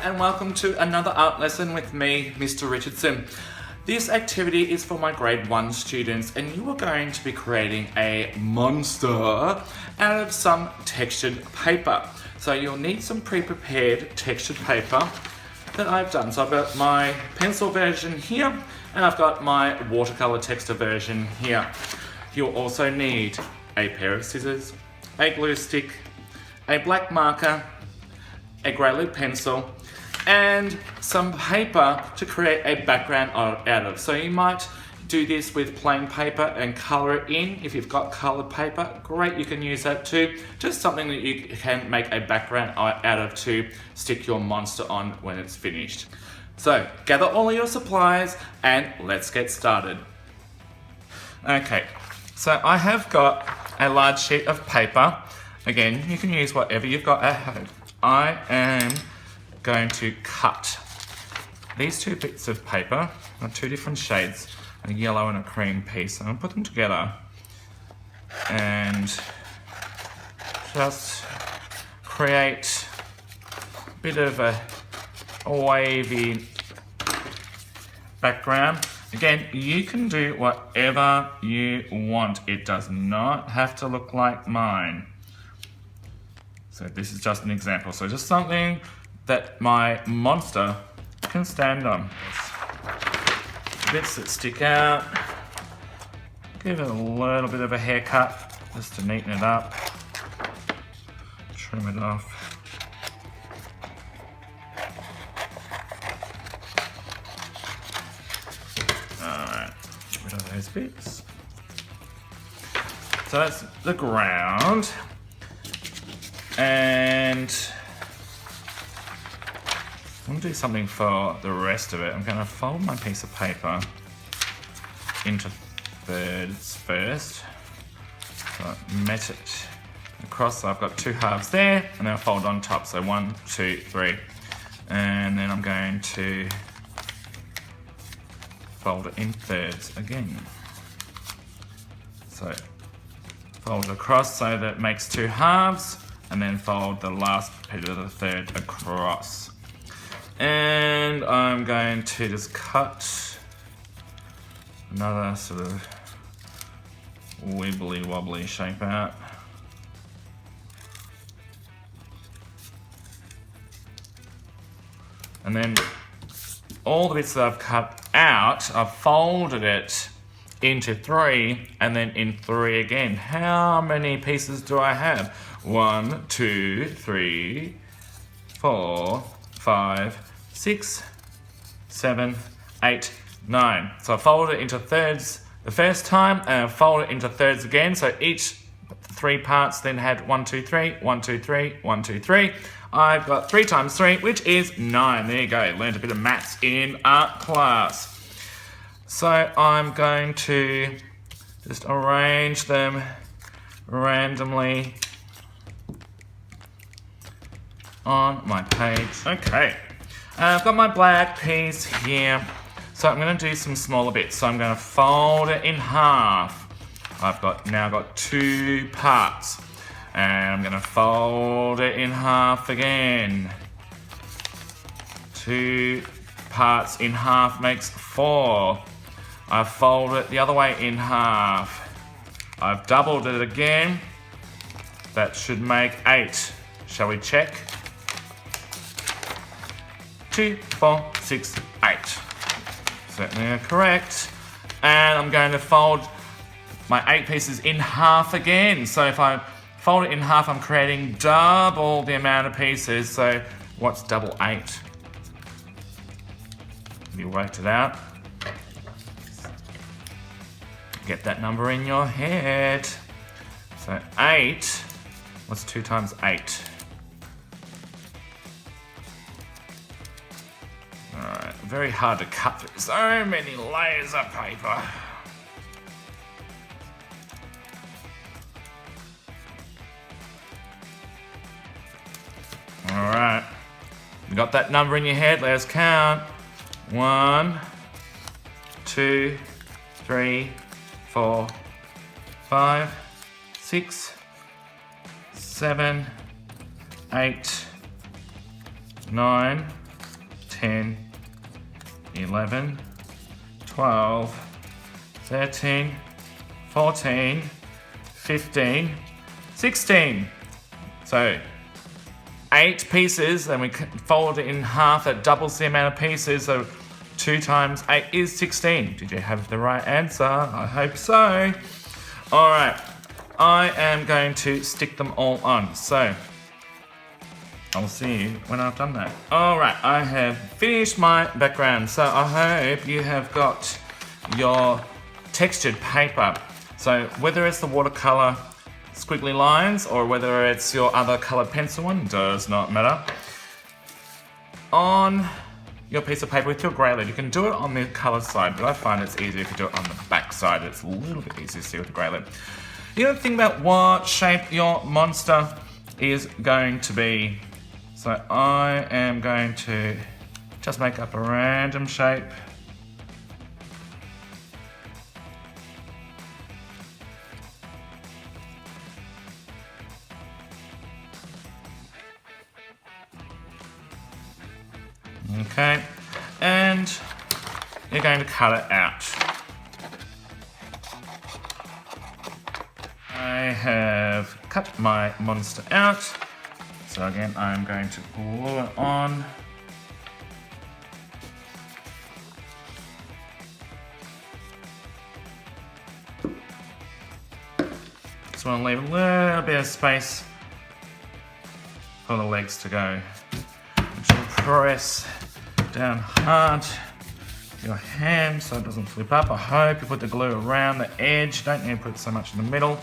and welcome to another art lesson with me, Mr. Richardson. This activity is for my grade 1 students and you are going to be creating a monster out of some textured paper. So you'll need some pre-prepared textured paper that I've done. So I've got my pencil version here and I've got my watercolor texture version here. You'll also need a pair of scissors, a glue stick, a black marker, a grey lead pencil, and some paper to create a background out of. So you might do this with plain paper and colour it in. If you've got coloured paper, great, you can use that too. Just something that you can make a background out of to stick your monster on when it's finished. So gather all of your supplies and let's get started. Okay, so I have got a large sheet of paper. Again, you can use whatever you've got at home. I am going to cut these two bits of paper on two different shades, a yellow and a cream piece. I'm going to put them together and just create a bit of a wavy background. Again, you can do whatever you want. It does not have to look like mine. So this is just an example. So just something that my monster can stand on. Bits that stick out. Give it a little bit of a haircut just to neaten it up. Trim it off. Alright, get rid of those bits. So that's the ground. And I'm going to do something for the rest of it. I'm going to fold my piece of paper into thirds first. So I met it across, so I've got two halves there, and then I'll fold on top. So 1, 2, 3. And then I'm going to fold it in thirds again. So fold it across so that it makes two halves, and then fold the last bit of the third across. And I'm going to just cut another sort of wibbly wobbly shape out. And then all the bits that I've cut out, I've folded it into 3 and then in 3 again. How many pieces do I have? 1, 2, 3, 4, 5, 6, 7, 8, 9. So I fold it into thirds the first time and I fold it into thirds again. So each 3 parts then had 1, 2, 3, 1, 2, 3, 1, 2, 3. I've got 3 times 3, which is 9. There you go. Learned a bit of maths in art class. So I'm going to just arrange them randomly on my page. Okay, I've got my black piece here. So I'm going to do some smaller bits. So I'm going to fold it in half. I've now got 2 parts. And I'm going to fold it in half again. 2 parts in half makes 4. I fold it the other way in half. I've doubled it again. That should make 8. Shall we check? 2, 4, 6, 8. Certainly correct. And I'm going to fold my 8 pieces in half again. So if I fold it in half, I'm creating double the amount of pieces. So what's double 8? You worked it out. Get that number in your head. So 8, what's 2 times 8? Alright, very hard to cut through so many layers of paper. Alright, you got that number in your head, let's count. 1, 2, 3, 4, 5, 6, 7, 8, 9, 10, 11, 12, 13, 14, 15, 16. So 8 pieces, and we fold it in half. That doubles the amount of pieces. So 2 times 8 is 16. Did you have the right answer? I hope so. All right, I am going to stick them all on. So I'll see you when I've done that. All right, I have finished my background. So I hope you have got your textured paper. So whether it's the watercolor squiggly lines or whether it's your other colored pencil one, does not matter. On your piece of paper with your grey lid, you can do it on the color side, but I find it's easier if you do it on the back side. It's a little bit easier to see with the grey lid. You gotta think about what shape your monster is going to be. So I am going to just make up a random shape. Okay, and you're going to cut it out. I have cut my monster out. So again, I'm going to glue it on. Just want to leave a little bit of space for the legs to go. Just press down hard your hand so it doesn't flip up. I hope you put the glue around the edge. Don't need to put so much in the middle.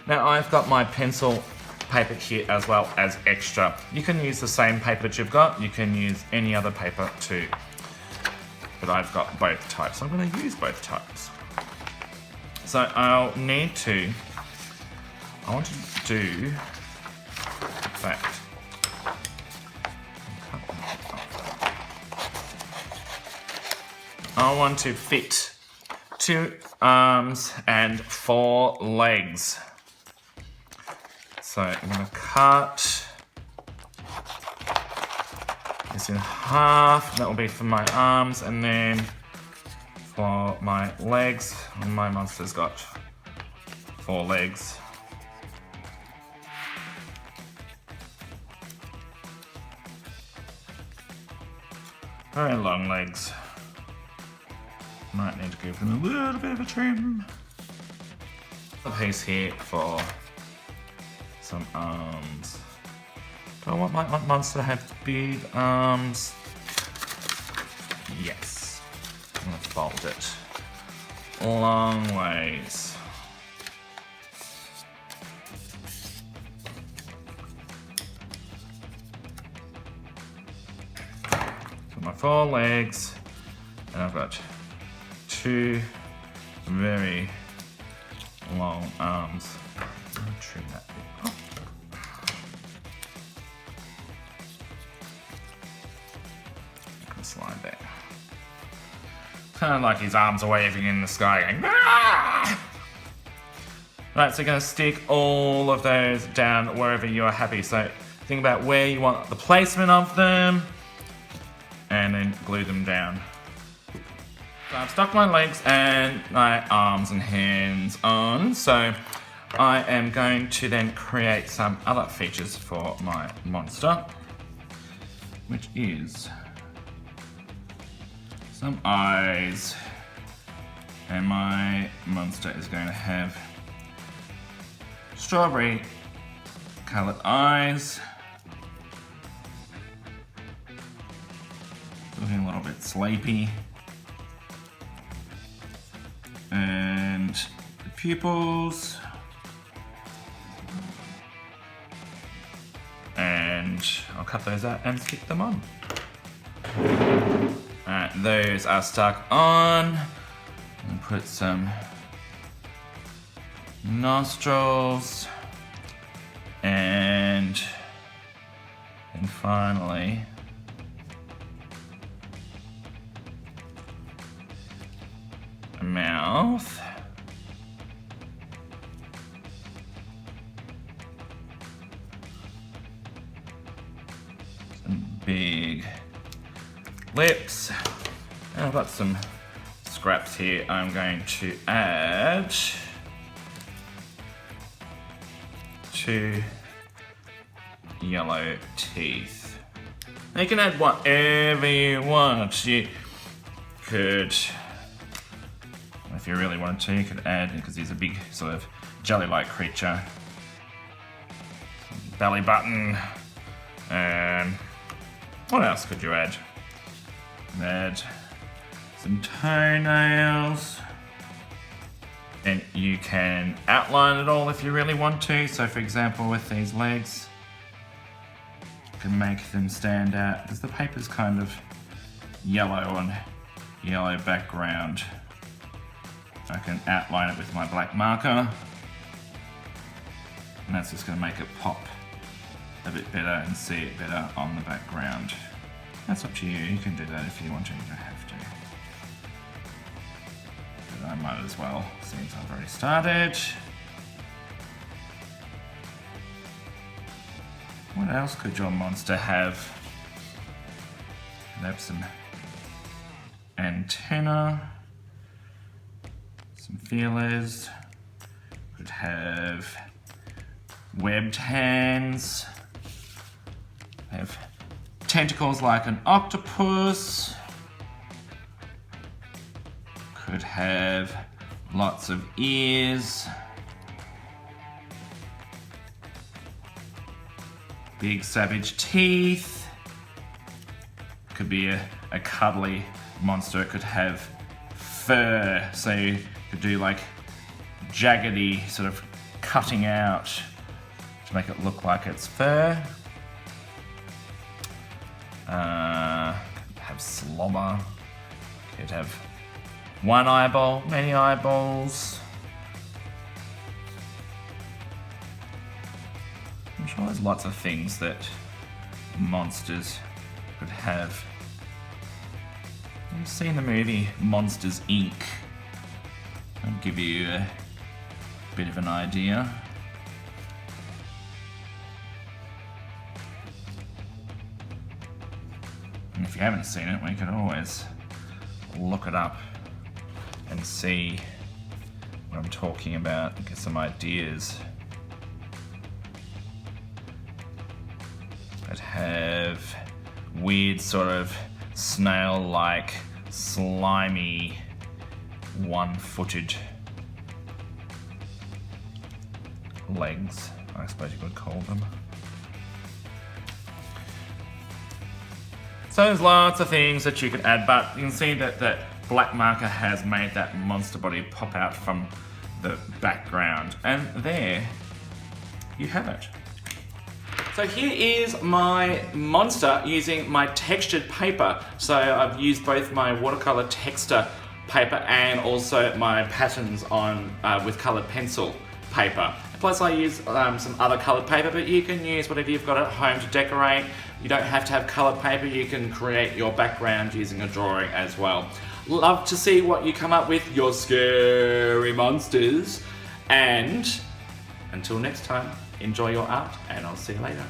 Now I've got my pencil paper here as well as extra. You can use the same paper that you've got. You can use any other paper too. But I've got both types. I'm going to use both types. So I want to do that. I want to fit 2 arms and 4 legs. So I'm going to cut this in half. That will be for my arms, and then for my legs, my monster's got 4 legs. Very long legs. Might need to give them a little bit of a trim. A piece here for some arms. Do I want my monster to have big arms? Yes. I'm gonna fold it long ways. So my 4 legs, and I've got 2 very long arms. I'm gonna trim that bit off. Slide there. Kind of like his arms are waving in the sky going, "Ah!" Right, so you're going to stick all of those down wherever you are happy. So think about where you want the placement of them and then glue them down. So I've stuck my legs and my arms and hands on. So I am going to then create some other features for my monster, which is some eyes, and my monster is going to have strawberry coloured eyes, looking a little bit sleepy, and the pupils, and I'll cut those out and stick them on. Alright, those are stuck on. And put some nostrils, and finally a mouth. Some big lips. And I've got some scraps here. I'm going to add 2 yellow teeth. You can add whatever you want. You could, if you really wanted to, you could add, because he's a big sort of jelly-like creature, belly button, and what else could you add? Add some toenails, and you can outline it all if you really want to. So for example, with these legs, you can make them stand out because the paper's kind of yellow on yellow background. I can outline it with my black marker, and that's just going to make it pop a bit better and see it better on the background. That's up to you. You can do that if you want to. You don't have to. But I might as well, since I've already started. What else could your monster have? Could have some antenna, some feelers. Could have webbed hands. Have tentacles like an octopus. Could have lots of ears. Big savage teeth. Could be a cuddly monster. It could have fur, so you could do like jaggedy sort of cutting out to make it look like it's fur. Have slobber. Could have one eyeball, many eyeballs. I'm sure there's lots of things that monsters could have. You've seen the movie Monsters, Inc. I'll give you a bit of an idea. And if you haven't seen it, we could always look it up and see what I'm talking about and get some ideas. I'd have weird sort of snail-like, slimy, one-footed legs, I suppose you could call them. So there's lots of things that you could add, but you can see that that black marker has made that monster body pop out from the background. And there you have it. So here is my monster using my textured paper. So I've used both my watercolor texture paper and also my patterns on with colored pencil paper. Plus I use some other colored paper, but you can use whatever you've got at home to decorate. You don't have to have colored paper. You can create your background using a drawing as well. Love to see what you come up with, your scary monsters. And until next time, enjoy your art, and I'll see you later.